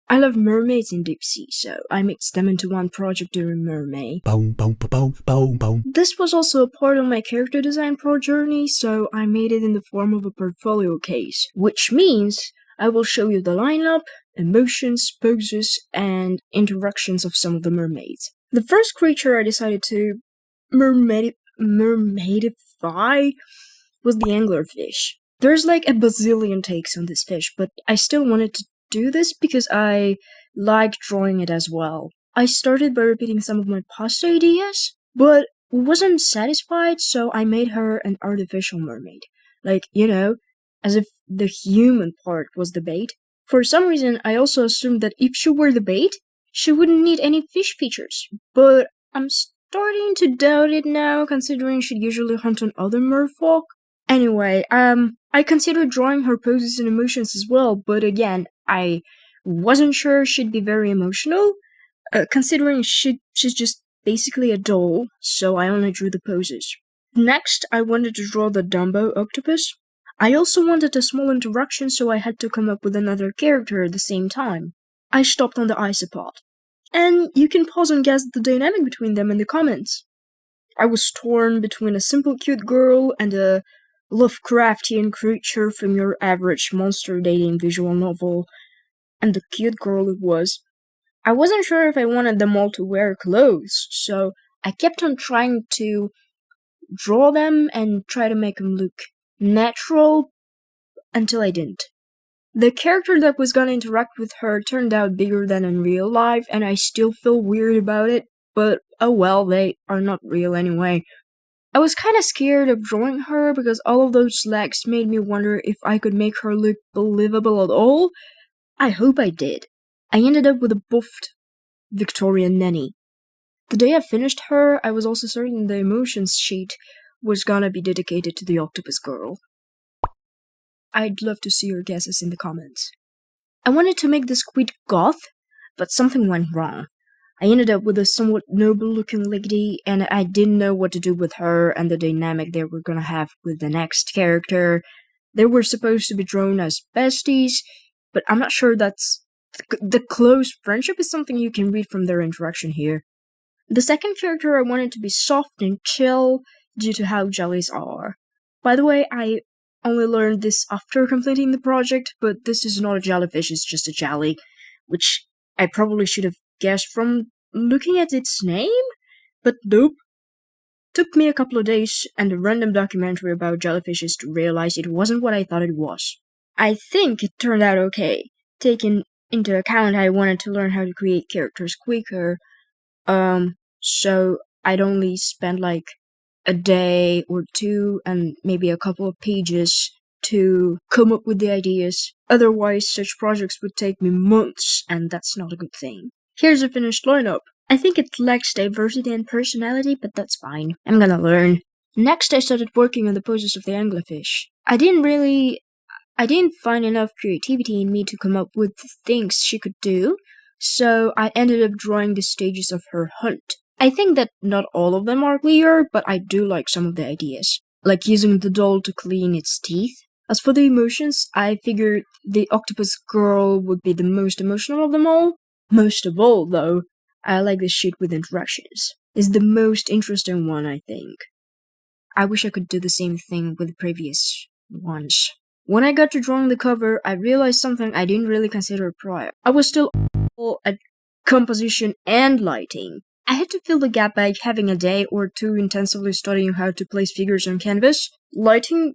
I love mermaids in deep sea, so I mixed them into one project during MerMay. Boom, boom, boom, boom, boom. This was also a part of my character design pro journey, so I made it in the form of a portfolio case, which means I will show you the lineup, emotions, poses, and interactions of some of the mermaids. The first creature I decided to mermaidify was the anglerfish. There's like a bazillion takes on this fish, but I still wanted to do this because I like drawing it as well. I started by repeating some of my past ideas, but wasn't satisfied, so I made her an artificial mermaid. Like, as if the human part was the bait. For some reason, I also assumed that if she were the bait, she wouldn't need any fish features, but I'm starting to doubt it now, considering she'd usually hunt on other merfolk. Anyway, I considered drawing her poses and emotions as well, but again, I wasn't sure she'd be very emotional, considering she's just basically a doll, so I only drew the poses. Next, I wanted to draw the Dumbo octopus. I also wanted a small interaction, so I had to come up with another character at the same time. I stopped on the Isopod. And you can pause and guess the dynamic between them in the comments. I was torn between a simple cute girl and a Lovecraftian creature from your average monster dating visual novel, and the cute girl it was. I wasn't sure if I wanted them all to wear clothes, so I kept on trying to draw them and try to make them look natural until I didn't. The character that was gonna interact with her turned out bigger than in real life, and I still feel weird about it, but oh well, they are not real anyway. I was kinda scared of drawing her because all of those legs made me wonder if I could make her look believable at all. I hope I did. I ended up with a buffed Victorian nanny. The day I finished her, I was also certain the emotions sheet was gonna be dedicated to the octopus girl. I'd love to see your guesses in the comments. I wanted to make the squid goth, but something went wrong. I ended up with a somewhat noble-looking lady, and I didn't know what to do with her and the dynamic they were gonna have with the next character. They were supposed to be drawn as besties, but I'm not sure that's... The close friendship is something you can read from their interaction here. The second character I wanted to be soft and chill due to how jellies are. By the way, I only learned this after completing the project, but this is not a jellyfish, it's just a jelly, which I probably should have guessed from looking at its name, but nope. Took me a couple of days and a random documentary about jellyfishes to realize it wasn't what I thought it was. I think it turned out okay, taking into account I wanted to learn how to create characters quicker, so I'd only spend like a day or two and maybe a couple of pages to come up with the ideas. Otherwise, such projects would take me months, and that's not a good thing. Here's a finished lineup. I think it lacks diversity and personality, but that's fine. I'm gonna learn. Next, I started working on the poses of the anglerfish. I didn't find enough creativity in me to come up with the things she could do, so I ended up drawing the stages of her hunt. I think that not all of them are clear, but I do like some of the ideas, like using the doll to clean its teeth. As for the emotions, I figured the octopus girl would be the most emotional of them all. Most of all, though, I like the sheet with interactions. It's the most interesting one, I think. I wish I could do the same thing with the previous ones. When I got to drawing the cover, I realized something I didn't really consider prior. I was still awful at composition and lighting. I had to fill the gap by having a day or two intensively studying how to place figures on canvas. Lighting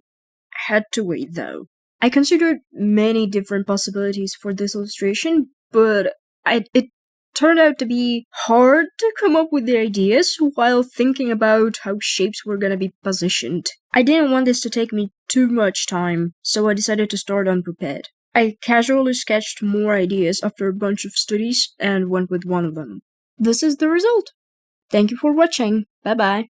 had to wait, though. I considered many different possibilities for this illustration, but it turned out to be hard to come up with the ideas while thinking about how shapes were gonna be positioned. I didn't want this to take me too much time, so I decided to start unprepared. I casually sketched more ideas after a bunch of studies and went with one of them. This is the result. Thank you for watching. Bye bye.